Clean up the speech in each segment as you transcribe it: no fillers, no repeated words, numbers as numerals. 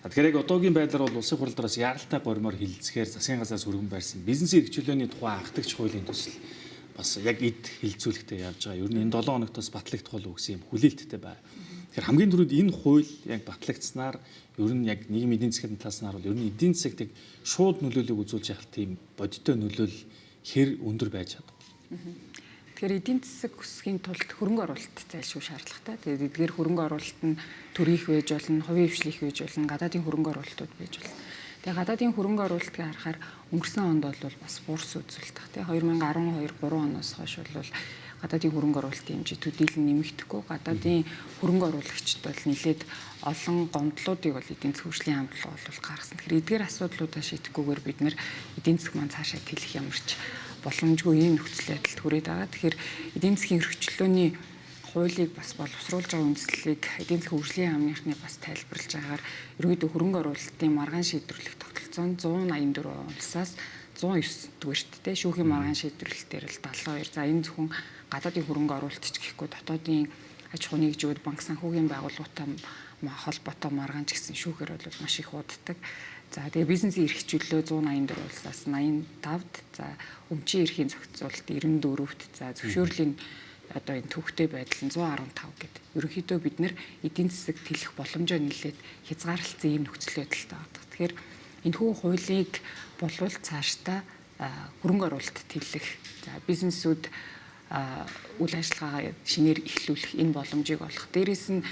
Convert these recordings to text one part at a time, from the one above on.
Тэгэхээр яг одоогийн байдлаар бол улсын хурал дээрээс яаралтай гормоор хилцэхээр засгийн газраас өргөн байрсан бизнесийн эрхчлөөний тухай анхдагч хуулийн төсөл бас яг эд хилцүүлэгтэй явж байгаа. Ер нь энэ 7 хоногтоос батлагдах болов гэсэн юм хүлээлттэй байна. Тэгэхээр хамгийн түрүүнд энэ хууль яг батлагдсанаар ер нь яг нийгмийн эдийн засгийн талааснаар бол ер нь эдийн засагт шууд нөлөөлөг үзүүлж явах тийм бодиттой нөлөөлөл хэр өндөр байж чадав. Тэгэхээр эдийн засаг өсөхийн тулд хөрөнгө оруулалт зайлшгүй шаардлагатай. Тэгээд эдгээр хөрөнгө оруулалт нь төрийнх байж болно, хувийн хвшлийнх байж болно, гадаадын хөрөнгө оруулалтууд байж болно. Тэгээд гадаадын хөрөнгө оруулалтыг харахаар өнгөрсөн онд бол бас буурс үзүүлэлт. Тэгээд 2012-3 оноос хойш бол гадаадын хөрөнгө оруулалтын хэмжээ төдийлөн нэмэгдэхгүй. Гадаадын хөрөнгө оруулагчид бол нэлээд олон гомдлуудыг бол эдийн засгийн хөгжлийн хамтлаг бол гаргасан. Тэгэхээр эдгээр асуудлуудаа шийдэхгүйгээр бид нэр эдийн засаг маань цаашаа тэлэх ямарч боломжгүй ийм нөхцөл байдалд хүрээд байгаа. Тэгэхээр эдийн засгийн эрхчлөөний хуулийг бас боловсруулж байгаа үндслэлийг эдийн засгийн хөгжлийн яамныхны бас тайлбарлаж байгаагаар ерөөдөө хөрөнгө оруулалтын маргаан шийдвэрлэх тогтолцоо 184 улсаас 109 дүгээрттэй шүүхийн маргаан шийдвэрлэлтээр л 72. За энэ зөвхөн гадаадын хөрөнгө оруулалт ч гэхгүй дотоодын аж ахуй нэгжүүд, банк санхүүгийн байгууллагатай холбоотой маргаан ч гэсэн шүүхээр бол маш их уддаг. За тэгээ бизнесийн эрхчлөө 184 улсаас 85-д, за өмчийн эрхийн зохицуулалт 94-т, за зөвшөөрлийн одоо энэ төвхтэй байдал нь 115 гэдэг. Ерөнхийдөө бид нэр эдийн засаг тэлэх боломжоо нэлээд хязгаарлалцсан ийм нөхцөл байдалтай байдаг. Тэгэхээр энэхүү хуулийг болвол цаашдаа хөрөнгө оруулалт тэлэх, за бизнесүүд үйл ажиллагаагаа шинээр эхлүүлэх энэ боломжийг олох. Дээрээс нь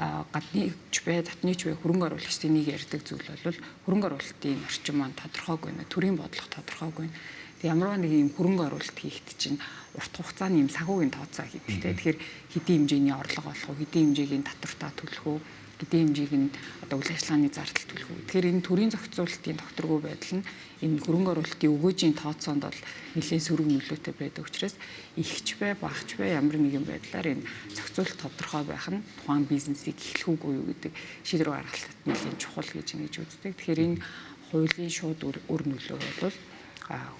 гадны ч бай, дотны ч бай хөрөнгө оруулагчдын нэг ярьдаг зүйл бол хөрөнгө оруулалтын орчин маань тодорхойгүй нэ, төрийн бодлого тодорхойгүй. Тэг ямар нэг юм хөрөнгө оруулалт хийхэд чинь урт хугацааны юм санхүүгийн тооцоо хийдэг. Тэгэхээр хэдийн хэмжээний орлого олох уу, хэдийн хэмжээгийн татвартаа төлөх үү, хэдийн хэмжээг нь одоо үйл ажиллагааны зардал төлөх үү. Тэгэхээр энэ төрийн зохицуулалтын тогтворгүй байдал нь энэ хөрөнгө оруулалтын өгөөжийн тооцоонд бол нэлээд сөрөг нөлөөтэй байдаг учраас ихч бай, багч бай ямар нэгэн байдлаар энэ зохицуулалт тодорхой байх нь тухайн бизнесийг эхлэх үгүй юу гэдэг шийдвэр гаргалтад нэлээд чухал гэж ингэж үздэг. Тэгэхээр энэ хуулийн шууд өр нөлөө бол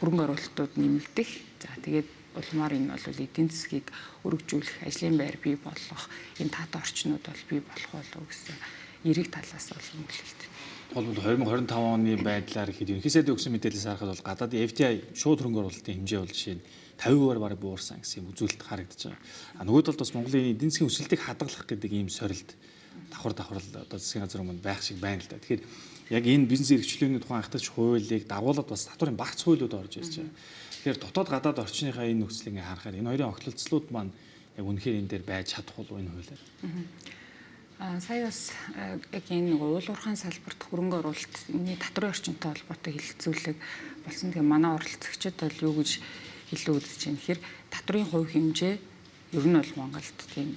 хөрөнгө оруулалтууд нэмэгдэх. За тэгээд улмаар энэ бол эдийн засгийг өргөжүүлэх, ажлын байр бий болгох, энэ таатай орчнууд бол бий болох болов гэсэн эрэг талаас бол нөлөөлт. Тэгвэл 2025 оны байдлаар ихэд ерөнхий сайдын өгсөн мэдээлэлээс харахад бол гадаадын FDI шууд хөрөнгө оруулалтын хэмжээ бол жишээ нь 50% бараг буурсан гэсэн юм үзүүлэлт харагдаж байгаа. Нөгөө талд бас Монголын эдийн засгийн өсөлтийг хадгалах гэдэг ийм сорилт давхар одоо засгийн газар өмнө байх шиг байна л да. Тэгэхээр яг энэ бизнес эрхчлөөний тухайн анхдагч хуулийг дагуулад бас татварын багц хуулиуд орж ирж байгаа. Тэгэхээр дотоод гадаад орчныхаа энэ нөхцөлийг харахаар энэ хоёрын огтлцлууд маань яг үнэхээр энэ дээр байж чадах болов энэ хуулиар. Сая бас яг энэ нэг уул уурхайн салбарт хөрөнгө оруулалтны татварын орчинтой холбоотой хэлэлцүүлэг болсон. Тэгээ манай оролцогчид бол юу гэж хэлээ үзэж байна гэхээр татварын хувь хэмжээ ер нь бол Монголд тийм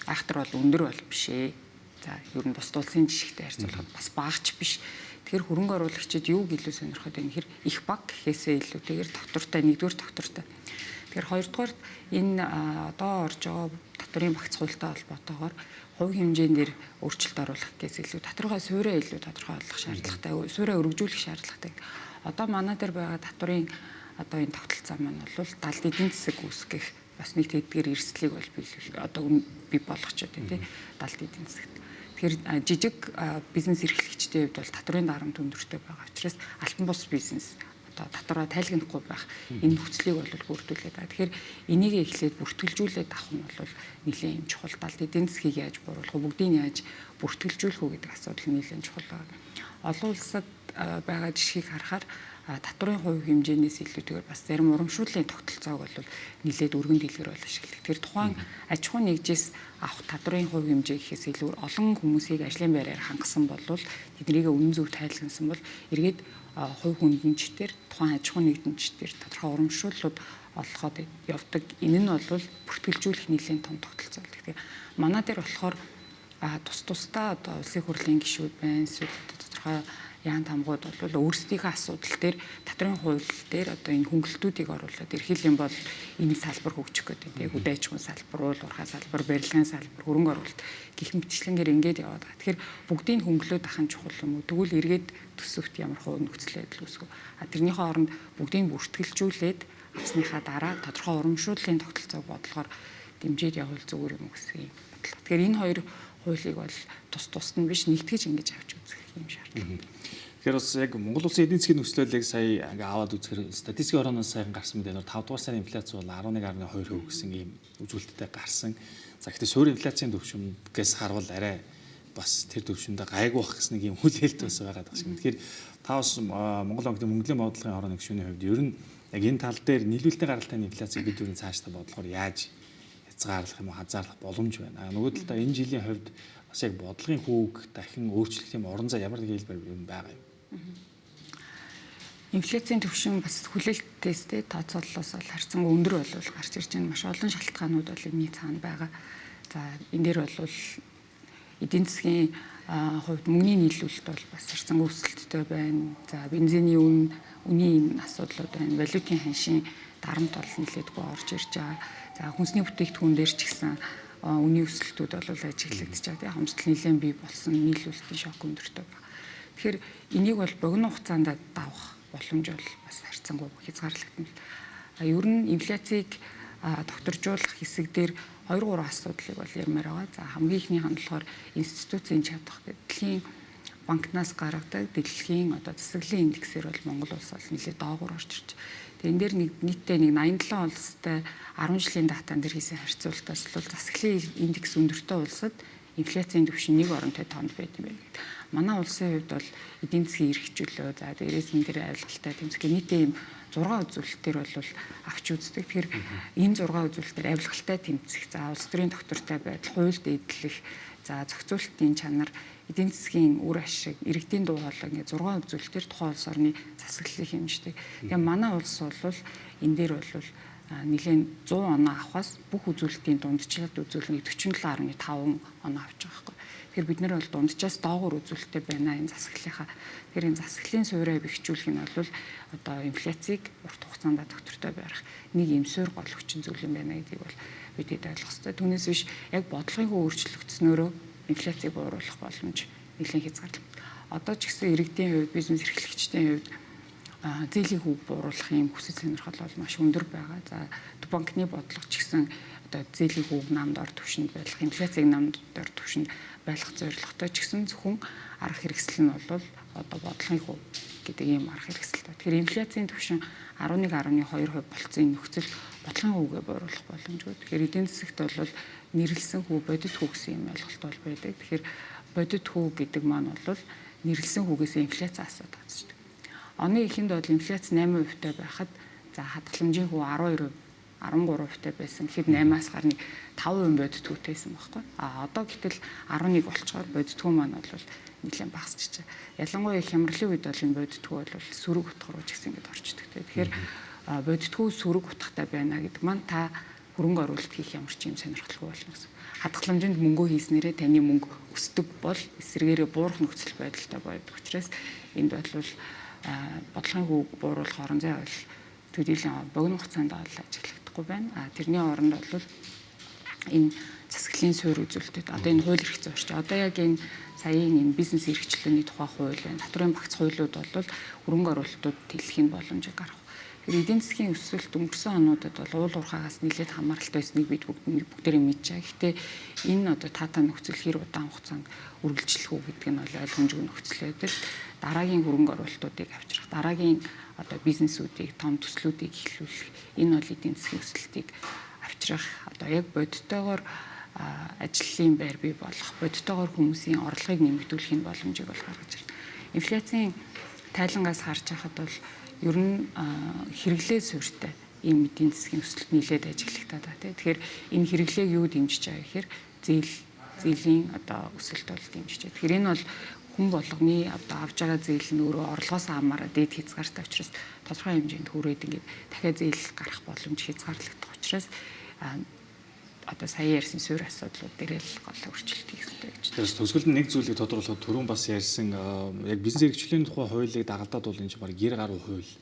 айхтар бол өндөр бол биш ээ. За ер нь бус улсын жишгтэй харьцуулахад бас багч биш. Тэгэхээр хөрөнгө оруулагчид юуг илүү сонирхоод байна гэхээр их баг гэхээсээ илүү тэгэхээр доктортой нэгдүгээр доктортой. Тэгэхээр хоёрдугаар энэ одоо орж байгаа татварын багц хуультай холбоотойгоор хувь хэмжээнд дээр өөрчлөлт оруулах гэсэн илүү татвараа суурьа илүү тодорхой болгох шаардлагатай, суурьа өргөжүүлэх шаардлагатай. Одоо манай дээр байгаа татварын одоо энэ тогтолцоо маань бол далд эдийн засаг үүсгэх бас нэг тэдгээр эрсдлийг бол одоо бий болгочод тийм далд эдийн засагт. Тэгэхээр жижиг бизнес эрхлэгчдийн хувьд бол татварын дарамт өндөртэй байгаа учраас алтан бус бизнес одоо татвараа тайлгнахгүй байх энэ нөхцөлийг бол бүрдүүлээд байгаа. Тэгэхээр энийг эхлээд бүртгэлжүүлээд авах нь бол нэлээд юм чухал. Далд эдийн засгийг яаж бууруулах вэ, бүгдийг яаж бүртгэлжүүлэх үү гэдэг асуудал нэлээд чухал байна. Олон улсад байгаа жишгийг харахаар татварын хувь хэмжээнээс илүүтэйгээр бас зарим урамшууллын тогтолцоог бол нэлээд өргөн дэлгэр бол ашигладаг. Тэр тухайн аж ахуй нэгжээс авах татварын хувь хэмжээ гэхээс илүү олон хүмүүсийг ажлын байраар хангасан бол тэднийг үнэн зөв тайлгнасан бол эргээд хувь хүндэнчдэр тухайн аж ахуй нэгдэнчдэр тодорхой урамшууллууд олоход явдаг. Энэ нь бол бүртгэлжүүлэх нэлээд том тогтолцоо. Тэгэхээр манай дээр болохоор тусдаа одоо улсын хурлын гишүүд байна. Тодорхой яан тамгууд бол өөрсдийнхөө асуудал дээр татварын хууль дээр одоо энэ хөнгөлтүүдийг оруулаад эрхэл юм бол энэ салбар хөгжих гэдэг. Яг үдээчмэн салбар, уул уурхай салбар, барилгын салбар, хөрөнгө оруулалт гэх мэтчлэнгээр ингээд яваад байгаа. Тэгэхээр бүгдийг хөнгөлөөд ахын чухал юм уу? Тэгвэл эргээд төсөвт ямар хувь нөхцөл байдал үүсгүү. Тэрнийхээ оронд бүгдийг бүртгэлжүүлээд авсныхаа дараа тодорхой урамшууллын тогтолцоог бодлохоор дэмжиж явуул зүгээр юм гэсэн юм бодлоо. Тэгэхээр энэ хоёр хуулийг бол тусад нь биш нэгтгэж ингэж авч үзэх юм шаардлага. Тэгэхээр бас яг Монгол улсын эдийн засгийн нөхцөлийг сая ингээ аваад үзэхээр статистикийн орооноос сайхан гарсан мэдээ нь 5 дугаар сарын инфляц бол 11.2% гэсэн ийм үзүүлэлттэй гарсан. За гэхдээ суурь инфляцийн төвшингээс харвал арай бас тэр төвшөндөө гайгүй бах гэсэн нэг ийм хүлээлт бас байгаа даа шиг. Тэгэхээр та бас Монгол банкны мөнгөлийн бодлогын орооны гишүүний хувьд ер нь яг энэ тал дээр нийлүүлэлтийн гаралтай инфляцийг бид ер нь цаашдаа бодлохоор яаж хязгаарлах юм уу, хазаарлах боломж байна. Нөгөө талдаа энэ жилийн хувьд бас яг бодлогын хүүг дахин өөрчлөх юм орон зай ямар нэг хэлбэр юм байгаа юм. Инфляцийн түвшин бас хүлээлттэйстэй тооцооллоос бол харьцангуй өндөр болов гарч ирж байна. Маш олон шалтгаанууд бол энэний цаана байгаа. За энэ дээр бол эдийн засгийн хувьд мөнгөний нийлүүлэлт бол бас харьцангуй өсөлттэй байна. За бензиний үнийн асуудлууд байна. Валютын ханшийн дарамт бол нэлээдгүй орж ирж байгаа. За хүнсний бүтээгдэхүүн дээр ч гэсэн үнийн өсөлтүүд бол ажиглагдаж байгаа. Хомсдол нэлээд бий болсон, нийлүүлэлтийн шок өндөртэй байна. Тэгэхээр энийг бол богино хугацаанд давах боломж бол бас харьцангуй хязгаарлагдана. Ер нь инфляцийг докторжуулах хэсэг дээр 2-3 асуудлыг бол ярмаар байгаа. За хамгийн ихнийх нь болохоор институцийн чадах гэдэг. Дэлхийн банкнаас гаргадаг дэлхийн засаглалын индексээр бол Монгол улс бол нэлээд доогуур орж ирж. Тэгээ энэ дээр нийтдээ 87 улстай 10 жилийн датан дээр хийсэн харьцуулалтаас бол засаглалын индекс өндөртэй улсад инфляцийн түвшин нэг оронтой тоонд байт юм байна. Манай улсын хувьд бол эдийн засгийн эрхжүүлөө, за дээрээс нь тэр авилгалтай тэмцэх нийтээ ийм 6 үзүүлэлтээр бол авч үздэг. Тэгэхээр энэ 6 үзүүлэлтээр авилгалтай тэмцэх, за улс төрийн доктортой байдал, хууль дэдлэх, за зохицуулалтын чанар, эдийн засгийн үр ашиг, иргэдийн дуу хоолой ингээ 6 үзүүлэлтээр тухайн улс орны засаглалыг хэмждэг. Тэгээ манай улс бол энэ дээр бол нэлээд 100 оноо авахаас бүх үзүүлэлтийн дундчлалд үзүүлэлтийг 47.5 оноо авч байгаа байхгүй. Тэгэхээр бид нэр бол дунджаас доогуур үзүүлэлттэй байна энэ засаглалынхаа. Тэгэхээр энэ засаглалын суурийг бэхжүүлэх нь бол одоо инфляцийг урт хугацаанд доктортой барих нэг юм суурь гол хүчин зүйл юм байна гэдгийг бол бид ойлгох хэрэгтэй. Түүнээс биш яг бодлогын хөө өөрчлөгдснөөрөө инфляцийг бууруулах боломж нэлээд хязгаарлагдав. Одоо ч гэсэн иргэдийн хувьд, бизнес эрхлэгчдийн хувьд зээлийн хүүг бууруулах юм хүсэл сонирхол бол маш өндөр байгаа. За банкны бодлого ч гэсэн одоо зээлийн хүүг намд ор түвшинд байлгах, инфляцийг намд ор түвшинд байлгах зорилготой ч гэсэн зөвхөн арга хэрэгсэл нь бол одоо бодлогын хүү гэдэг ийм арга хэрэгсэлтэй. Тэгэхээр инфляцийн түвшин 11.2% болцсон энэ нөхцөл бодлогын хүүгээ бууруулах боломжгүй. Тэгэхээр эдийн засагт бол нэрлсэн хүү бодит хүү гэсэн юм ойлголт бол байдаг. Тэгэхээр бодит хүү гэдэг маань бол нэрлсэн хүүгээс инфляц асаад байгаа шүү дээ. Оны эхэнд бол инфляц 8% тай байхад за хадгаламжийн хүү 12%, 13% тай байсан. Гэхэд 8-аас гарны 5% бодит хүүтэйсэн байхгүй. Одоо гэтэл 11 болчоор бодит хүү маань бол нэлээд багасчихжээ. Ялангуяа хямралын үед бол энэ бодит хүү бол сөрөг утга руу ч гэсэн ингэж орчдөг. Тэгэхээр бодит хүү сөрөг утгатай байна гэдэг маань та хөрөнгө оруулалт хийх ямар ч юм сонирхолтой болно гэсэн. Хадгаламжинд мөнгөө хийснээрээ таны мөнгө өсдөг бол эсрэгээрээ буурах нөхцөл байдалтай байдаг учраас энд бол бодлогын хүүг бууруулах орон зай бол төдийлөн богино хугацаанд ажиглагдахгүй байна. Тэрний оронд бол энэ засаглалын суурь үзүүлэлтэд одоо энэ хууль эрх зүйч. Одоо яг энэ саяын энэ бизнес эрхчлөөний тухай хууль байна. Татварын багц хуулиуд бол хөрөнгө оруулалтууд тэлхийн боломжийг гаргах. Тэгэхээр эдийн засгийн өсөлт өнгөрсөн онуудад бол уул уурхаагаас нэлээд хамааралтай байсныг бид бүгдээрээ мэдж байгаа. Гэхдээ энэ одоо таатай нөхцөл хэр удаан хугацаанд үргэлжлэх үү гэдэг нь бол ойлгомжгүй нөхцөл байдаг. Дараагийн хөрөнгө оруулалтуудыг авчрах, дараагийн одоо бизнесүүдийг, том төслүүдийг эхлүүлэх, энэ бол эдийн засгийн өсөлтийг авчрах, одоо яг бодиттойгоор ажлын байр бий болгох, бодиттойгоор хүмүүсийн орлогыг нэмэгдүүлэхийн боломжийг бол гаргаж ирнэ. Инфляцийн тайлангаас харж байхад бол ер нь хэрэглээ суурьтай ийм эдийн засгийн өсөлт нэлээд ажиглагдаад байна. Тэгэхээр энэ хэрэглээг юу дэмжиж байгаа гэхээр зээлийн одоо өсөлт бол дэмжиж байгаа. Тэгэхээр энэ бол хүн болгоны одоо авж байгаа зээл нь өөрөө орлогоос хамаараа дээд хязгаартай учраас тодорхой хэмжээнд хүрээд ингээд дахиад зээл гарах боломж хязгаарлагдах учраас одоо сая ярьсан суурь асуудлууд дээр л гол өөрчлөлт хийх хэрэгтэй гэж. Тэгэхээр төгсгөлд нэг зүйлийг тодорхойлоход түрүүн бас ярьсан яг бизнес эрхчлэлийн тухай хуулийг дагалдаад бол энэ чинь баг 90 гаруй хууль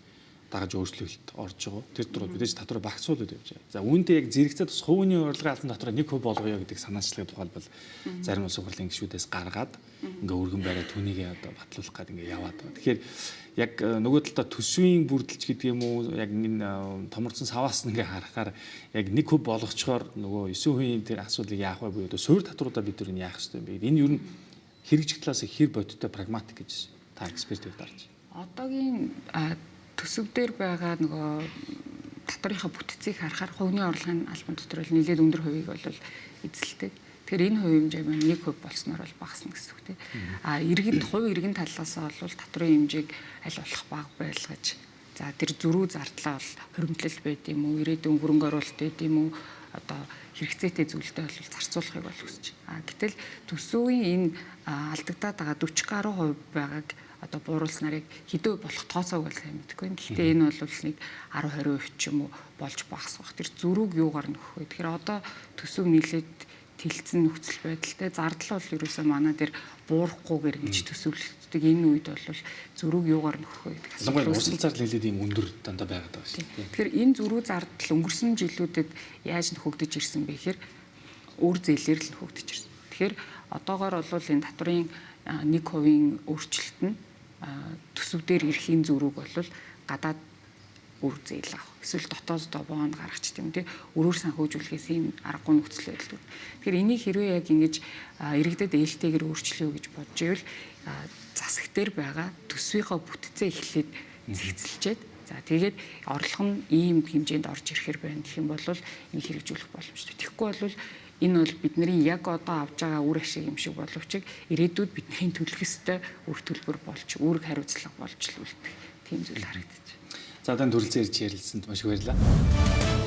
дагаж өөрчлөлт орж байгаа. Тэр дөрөв мэдээж татвар багцуулаад явж байгаа. За үүнтэй яг зэрэгцээ тус хувийн урилгын албан татвараа 1% болгоё гэдэг санаачлагыг тухайлбал зарим улс хурлын гишүүдээс гаргаад ингээ өргөн бариад түүнийг одоо батлуулах гэдэг ингээ яваад байгаа. Тэгэхээр яг нөгөө талдаа төсвийн бүрдэлч гэдэг юм уу яг энэ томорцсон саваас ингээ харахаар яг 1% болгочхоор нөгөө 9% тэр асуудлыг яах вэ буюу одоо суурь татваруудаа бид нар яах ёстой юм бэ? Энэ юу н хэрэгжих талаас хэр бодиттой прагматик гэж та экспертүүд дарж. Одоогийн төсөв дээр байгаа нөгөө татврынхаа бүтцийг харахаар хувийн орлогын албан татвар бол нэлээд өндөр хувийг бол эзэлдэг. Тэгэхээр энэ хувийн хэмжээ маань 1% болсноор бол багасна гэсэн үг тийм. Иргэд хувь иргэн талаас нь бол татврын хэмжээг аль болох бага байлгаж за тэр зөрүү зардлаа бол хоригдлол байд юм уу, ирээдүйн хөрөнгө оруулалт байд юм уу, одоо хэрэгцээтэй зүйлтэй бол зарцуулахыг бол хүсэж байна. Гэтэл төсвийн энэ алдагдаад байгаа 40% байгааг одоо бууруулснарыг хэдөө болох тооцоог бол сайн мэдэхгүй. Гэхдээ энэ бол нэг 10-20% ч юм уу болж багасах. Тэр зөрүүг юугаар нөхөх вэ? Тэгэхээр одоо төсөв нийлээд тэлцэн нөхцөл байдалтай зардал бол ерөөсөө манай дээр буурахгүйгээр ингэж төсөвлөгддөг. Энэ үед бол зөрүүг юугаар нөхөх вэ гэдэг асуулт. Ялангуяа урсгал зардал нэлээд ийм өндөр дандаа байгаад байгаа шүү дээ. Тэгэхээр энэ зөрүү зардал өнгөрсөн жилүүдэд яаж нөхөгдөж ирсэн бэ гэхээр өөр зээлээр л нөхөгдөж ирсэн. Тэгэхээр одоогоор бол энэ татврын 1% өөрчлөлт нь төсөв дээр ирэхийн зөрүүг бол гадаад үр зээл авах. Эсвэл дотоод бонд гаргачих тийм тий. Өрөөр санхүүжүүлэхээс энэ аргагүй нөхцөл байдал. Тэгэхээр энийг хэрвээ яг ингэж иргэдэд ээлтэйгээр өөрчлөё гэж бодж ивэл засаг дээр байгаа төсвийнхөө бүтцээ эхлээд зэгцэлчээд за тэгээд орлого нь ийм хэмжээнд орж ирэхэр байна гэх юм бол энэ хэрэгжүүлэх боломжтой. Тэгэхгүй бол энэ бол бидний яг одоо авж байгаа үр ашиг юм шиг боловч ирээдүйд бидний төлөх ёстой үр төлбөр болж, үүрэг хариуцлага болж л үлдэх тийм зүйл харагдаж байна. За тань төрөлцөө ирж ярилцсанд маш их баярлалаа.